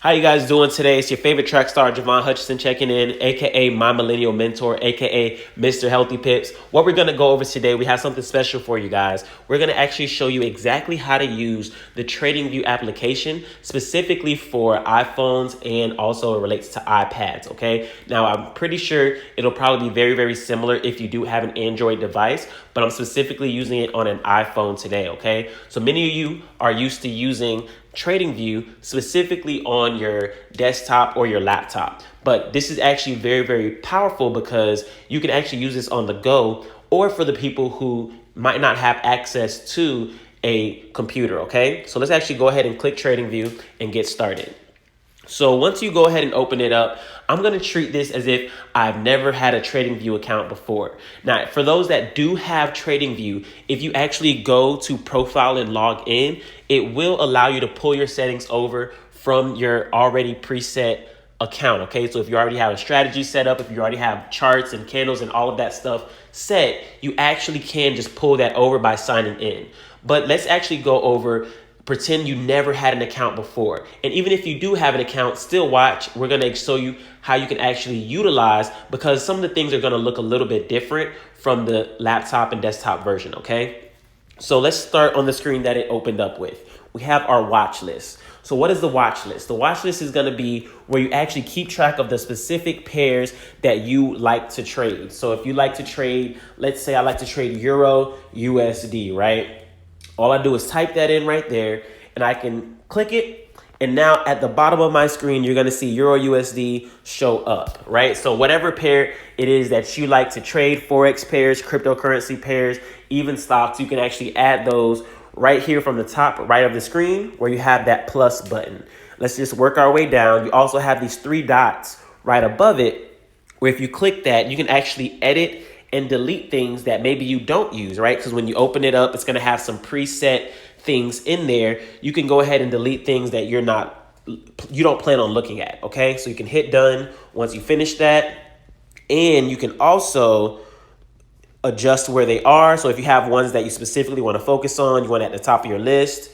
How you guys doing today? It's your favorite track star, Jevon Hutchison, checking in, aka my Millennial mentor, aka Mr. Healthy Pips. What we're gonna go over today, we have something special for you guys. We're gonna actually show you exactly how to use the TradingView application, specifically for iPhones, and also it relates to iPads, okay? Now, I'm pretty sure it'll probably be very, very similar if you do have an Android device, but I'm specifically using it on an iPhone today, okay? So many of you are used to using TradingView specifically on your desktop or your laptop. But this is actually very, very powerful because you can actually use this on the go or for the people who might not have access to a computer, okay? So let's actually go ahead and click TradingView and get started. So once you go ahead and open it up, I'm going to treat this as if I've never had a TradingView account before. Now, for those that do have TradingView, if you actually go to profile and log in, it will allow you to pull your settings over from your already preset account, okay? So if you already have a strategy set up, if you already have charts and candles and all of that stuff set, you actually can just pull that over by signing in. But let's actually go over, pretend you never had an account before. And even if you do have an account, still watch. We're going to show you how you can actually utilize, because some of the things are going to look a little bit different from the laptop and desktop version, okay? So let's start on the screen that it opened up with. We have our watch list. So what is the watch list? The watch list is going to be where you actually keep track of the specific pairs that you like to trade. So if you like to trade, let's say I like to trade Euro USD, right? All I do is type that in right there and I can click it. And now at the bottom of my screen, you're going to see Euro USD show up, right? So whatever pair it is that you like to trade, Forex pairs, cryptocurrency pairs, even stocks, you can actually add those right here from the top right of the screen where you have that plus button. Let's just work our way down. You also have these three dots right above it where if you click that, you can actually edit and delete things that maybe you don't use, right? Because when you open it up, it's going to have some preset things in there. You can go ahead and delete things that you don't plan on looking at, okay? So you can hit done once you finish that. And you can also adjust where they are. So if you have ones that you specifically want to focus on, you want at the top of your list.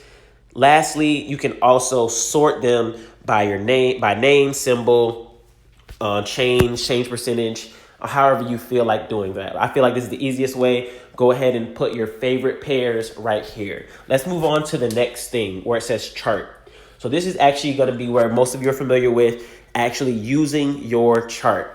Lastly, you can also sort them by your name, symbol, change percentage, or however you feel like doing that. I feel like this is the easiest way. Go ahead and put your favorite pairs right here. Let's move on to the next thing where it says chart. So this is actually going to be where most of you are familiar with actually using your chart.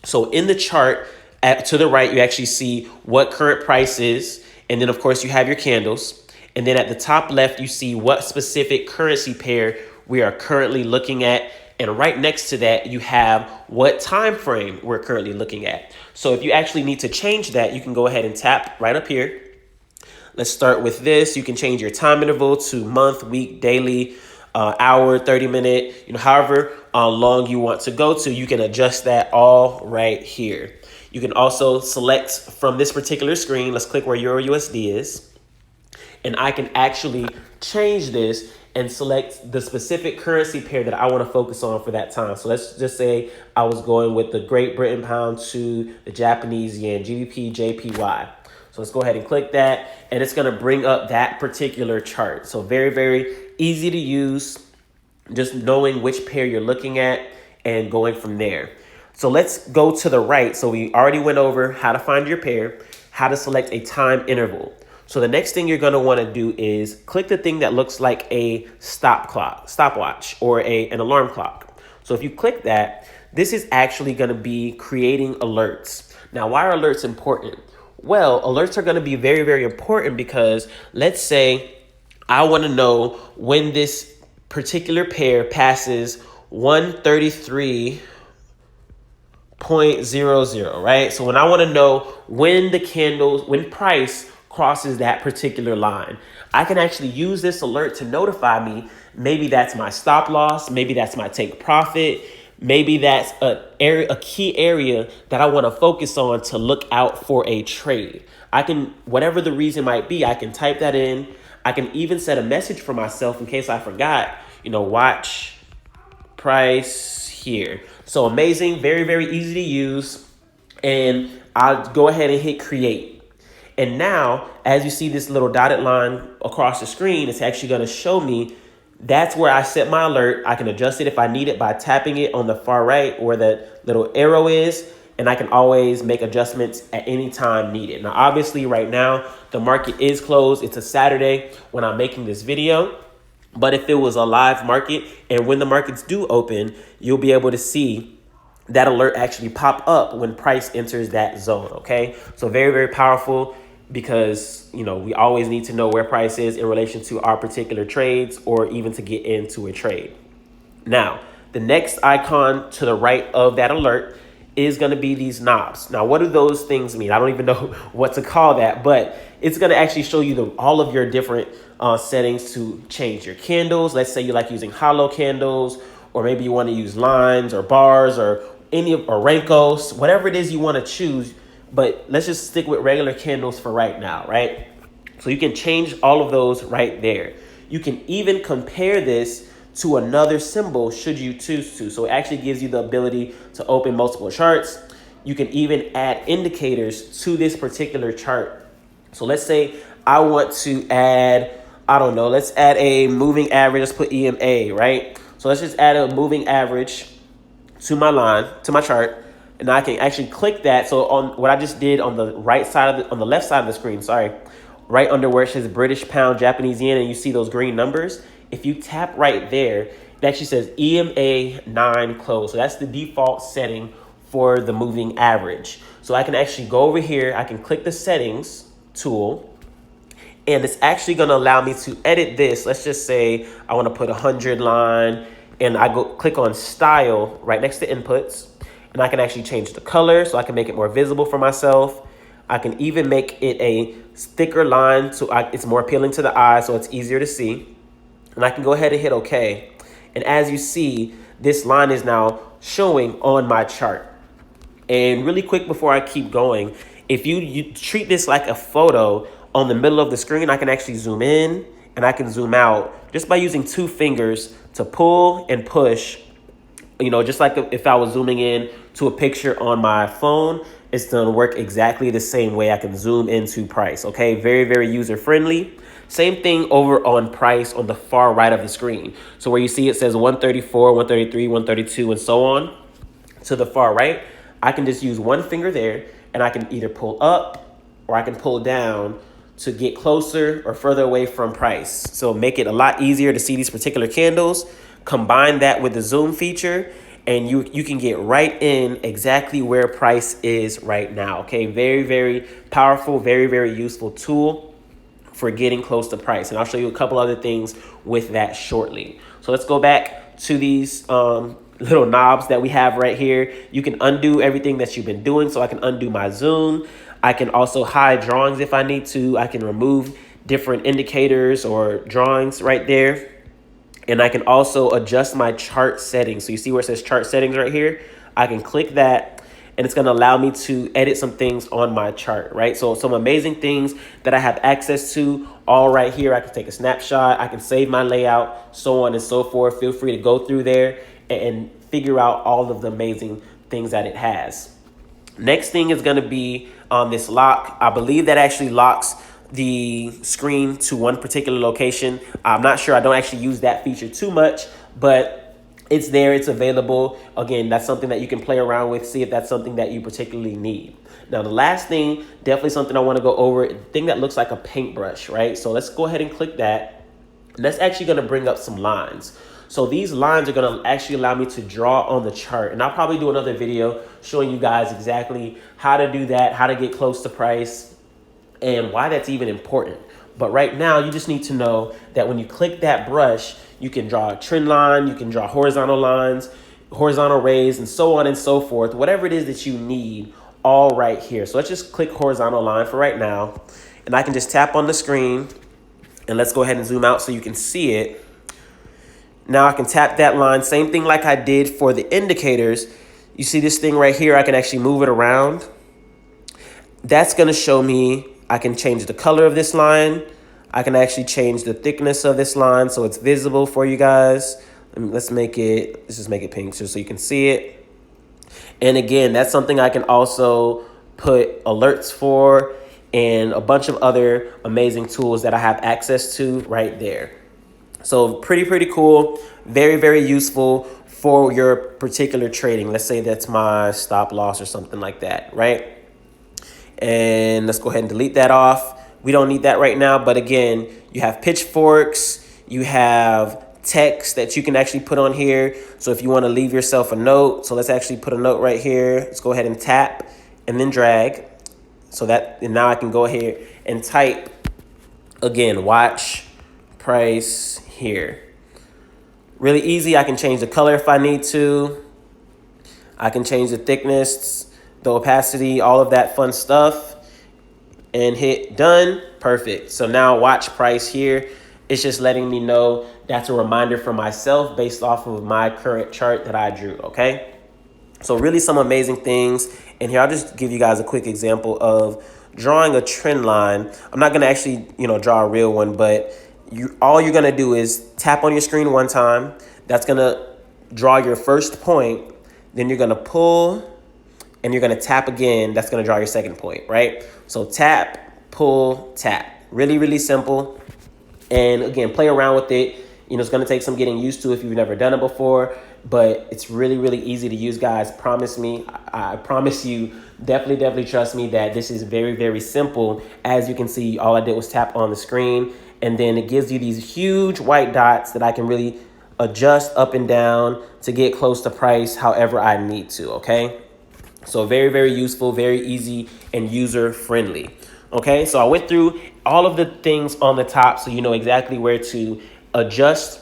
So in the chart, to the right, you actually see what current price is. And then, of course, you have your candles. And then at the top left, you see what specific currency pair we are currently looking at. And right next to that, you have what time frame we're currently looking at. So if you actually need to change that, you can go ahead and tap right up here. Let's start with this. You can change your time interval to month, week, daily, hour, 30-minute, however long you want to go to. You can adjust that all right here. You can also select from this particular screen. Let's click where Euro USD is. And I can actually change this and select the specific currency pair that I want to focus on for that time. So let's just say I was going with the Great Britain pound to the Japanese yen, GBP, JPY. So let's go ahead and click that, and it's going to bring up that particular chart. So very, very easy to use, just knowing which pair you're looking at and going from there. So let's go to the right. So we already went over how to find your pair, how to select a time interval. So the next thing you're going to want to do is click the thing that looks like a stopwatch or an alarm clock. So if you click that, this is actually going to be creating alerts. Now, why are alerts important? Well, alerts are going to be very, very important because let's say I want to know when this particular pair passes 133.00, right? So when I want to know when when price crosses that particular line, I can actually use this alert to notify me. Maybe that's my stop loss. Maybe that's my take profit. Maybe that's a key area that I want to focus on to look out for a trade. I can, whatever the reason might be, I can type that in. I can even set a message for myself in case I forgot, watch price here. So amazing, very, very easy to use. And I'll go ahead and hit create. And now, as you see this little dotted line across the screen, it's actually going to show me That's where I set my alert. I can adjust it if I need it by tapping it on the far right where the little arrow is. And I can always make adjustments at any time needed. Now, obviously right now, the market is closed. It's a Saturday when I'm making this video. But if it was a live market and when the markets do open, you'll be able to see that alert actually pop up when price enters that zone, okay? So very, very powerful because, you know, we always need to know where price is in relation to our particular trades or even to get into a trade. Now, the next icon to the right of that alert is going to be these knobs. Now, what do those things mean? I don't even know what to call that, but it's going to actually show you all of your different settings to change your candles. Let's say you like using hollow candles, or maybe you want to use lines or bars or Rankos, whatever it is you want to choose. But let's just stick with regular candles for right now, right? So you can change all of those right there. You can even compare this to another symbol should you choose to. So it actually gives you the ability to open multiple charts. You can even add indicators to this particular chart. So let's say I want to add, I don't know, let's add a moving average. Let's put EMA, right? So let's just add a moving average to my line, to my chart. And I can actually click that. So on what I just did on the right side of on the left side of the screen, right under where it says British pound, Japanese yen, and you see those green numbers. If you tap right there, it actually says EMA 9 close. So that's the default setting for the moving average. So I can actually go over here. I can click the settings tool, and it's actually going to allow me to edit this. Let's just say I want to put 100 line, and I go click on style right next to inputs, and I can actually change the color so I can make it more visible for myself. I can even make it a thicker line so it's more appealing to the eye, so it's easier to see. And I can go ahead and hit OK. And as you see, this line is now showing on my chart. And really quick before I keep going, if you treat this like a photo on the middle of the screen, I can actually zoom in and I can zoom out just by using 2 fingers to pull and push. You know, just like if I was zooming in to a picture on my phone, it's going to work exactly the same way. I can zoom into price. Okay, very, very user friendly. Same thing over on price on the far right of the screen. So where you see it says 134, 133, 132, and so on to the far right, I can just use 1 finger there and I can either pull up or I can pull down to get closer or further away from price. So make it a lot easier to see these particular candles. Combine that with the zoom feature and you can get right in exactly where price is right now. Okay, very, very powerful, very, very useful tool for getting close to price. And I'll show you a couple other things with that shortly. So let's go back to these little knobs that we have right here. You can undo everything that you've been doing. So I can undo my zoom. I can also hide drawings if I need to. I can remove different indicators or drawings right there. And I can also adjust my chart settings. So you see where it says chart settings right here? I can click that and it's going to allow me to edit some things on my chart, right? So some amazing things that I have access to all right here. I can take a snapshot. I can save my layout, so on and so forth. Feel free to go through there and figure out all of the amazing things that it has. Next thing is going to be this lock. I believe that actually locks the screen to one particular location. I'm not sure. I don't actually use that feature too much, but it's there. It's available. Again, that's something that you can play around with, see if that's something that you particularly need. Now, the last thing, definitely something I want to go over, a thing that looks like a paintbrush, right? So let's go ahead and click that. And that's actually going to bring up some lines. So these lines are going to actually allow me to draw on the chart. And I'll probably do another video showing you guys exactly how to do that, how to get close to price, and why that's even important. But right now, you just need to know that when you click that brush, you can draw a trend line, you can draw horizontal lines, horizontal rays, and so on and so forth, whatever it is that you need, all right here. So let's just click horizontal line for right now. And I can just tap on the screen, and let's go ahead and zoom out so you can see it. Now I can tap that line, same thing like I did for the indicators. You see this thing right here, I can actually move it around. That's gonna show me, I can change the color of this line. I can actually change the thickness of this line so it's visible for you guys. Let's just make it pink so you can see it. And again, that's something I can also put alerts for and a bunch of other amazing tools that I have access to right there. So pretty cool. Very useful for your particular trading. Let's say that's my stop loss or something like that, right? And let's go ahead and delete that off. We don't need that right now. But again, you have pitchforks, you have text that you can actually put on here. So if you want to leave yourself a note, so let's actually put a note right here. Let's go ahead and tap and then drag. So that, and now I can go ahead and type again, watch price here. Really easy. I can change the color if I need to. I can change the thickness, the opacity, all of that fun stuff, and hit done. Perfect. So now watch price here. It's just letting me know that's a reminder for myself based off of my current chart that I drew, okay? So really some amazing things. And here, I'll just give you guys a quick example of drawing a trend line. I'm not gonna actually, draw a real one, but all you're gonna do is tap on your screen one time. That's gonna draw your first point. Then you're gonna pull and you're gonna tap again. That's gonna draw your second point, right? So tap, pull, tap. Really simple. And again, play around with it. It's gonna take some getting used to if you've never done it before, but it's really easy to use, guys. Promise me, I promise you, definitely trust me that this is very simple. As you can see, all I did was tap on the screen, and then it gives you these huge white dots that I can really adjust up and down to get close to price however I need to, okay? So very useful, very easy, and user friendly. Okay, so I went through all of the things on the top so you know exactly where to adjust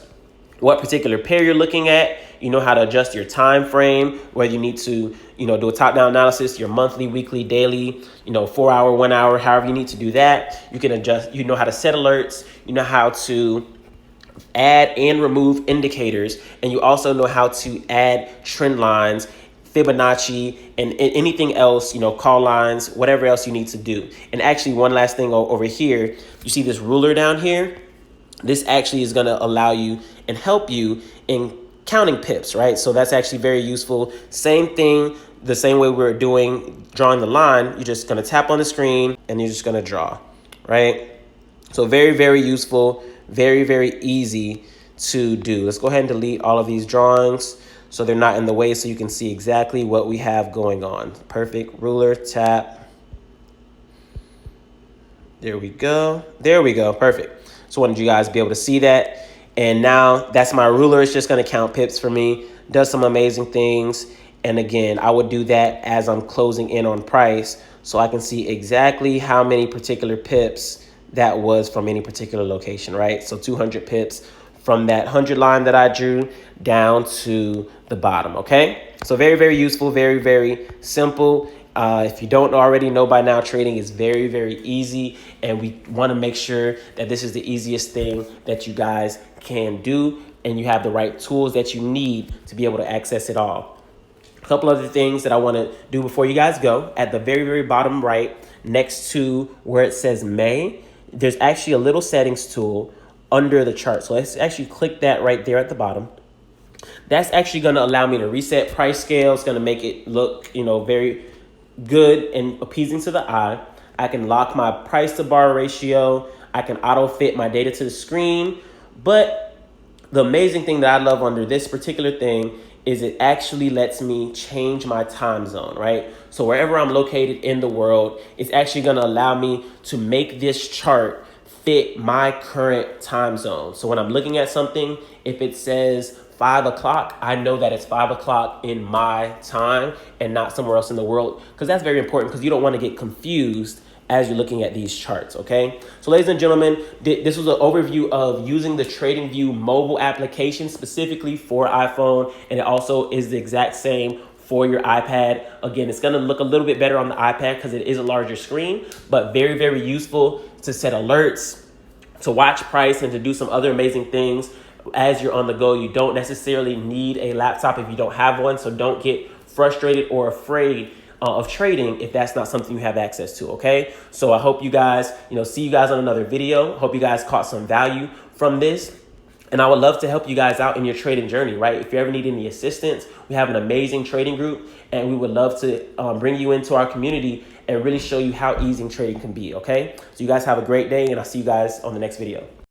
what particular pair you're looking at. You know how to adjust your time frame, whether you need to, do a top-down analysis, your monthly, weekly, daily, 4 hour, 1 hour, however you need to do that. You can adjust, you know how to set alerts, you know how to add and remove indicators, and you also know how to add trend lines, Fibonacci, and anything else, call lines, whatever else you need to do. And actually, one last thing over here, you see this ruler down here? This actually is going to allow you and help you in counting pips, right? So that's actually very useful. Same thing, the same way we're drawing the line, you're just going to tap on the screen and you're just going to draw, right? So very useful, very easy to do. Let's go ahead and delete all of these drawings so they're not in the way, so you can see exactly what we have going on. Perfect. Ruler, tap. There we go. Perfect. So wanted you guys to be able to see that. And now that's my ruler. It's just going to count pips for me. Does some amazing things. And again, I would do that as I'm closing in on price so I can see exactly how many particular pips that was from any particular location, right? So 200 pips from that 100 line that I drew down to the bottom, okay? So very useful, very simple. If you don't already know by now, trading is very easy, and we want to make sure that this is the easiest thing that you guys can do, and you have the right tools that you need to be able to access it all. A couple other things that I want to do before you guys go. At the very bottom right, next to where it says May, there's actually a little settings tool under the chart. So let's actually click that right there at the bottom. That's actually going to allow me to reset price scale. It's going to make it look, very good and appeasing to the eye. I can lock my price to bar ratio. I can auto fit my data to the screen. But the amazing thing that I love under this particular thing is it actually lets me change my time zone, right? So wherever I'm located in the world, it's actually going to allow me to make this chart fit my current time zone. So when I'm looking at something, if it says 5 o'clock, I know that it's 5 o'clock in my time and not somewhere else in the world, because that's very important, because you don't want to get confused as you're looking at these charts, okay? So ladies and gentlemen, this was an overview of using the TradingView mobile application specifically for iPhone, and it also is the exact same for your iPad. Again, it's gonna look a little bit better on the iPad because it is a larger screen, but very useful to set alerts, to watch price, and to do some other amazing things as you're on the go. You don't necessarily need a laptop if you don't have one, so don't get frustrated or afraid of trading if that's not something you have access to, okay? So I hope you guys, see you guys on another video. Hope you guys caught some value from this. And I would love to help you guys out in your trading journey, right? If you ever need any assistance, we have an amazing trading group, and we would love to bring you into our community and really show you how easy trading can be, okay? So you guys have a great day, and I'll see you guys on the next video.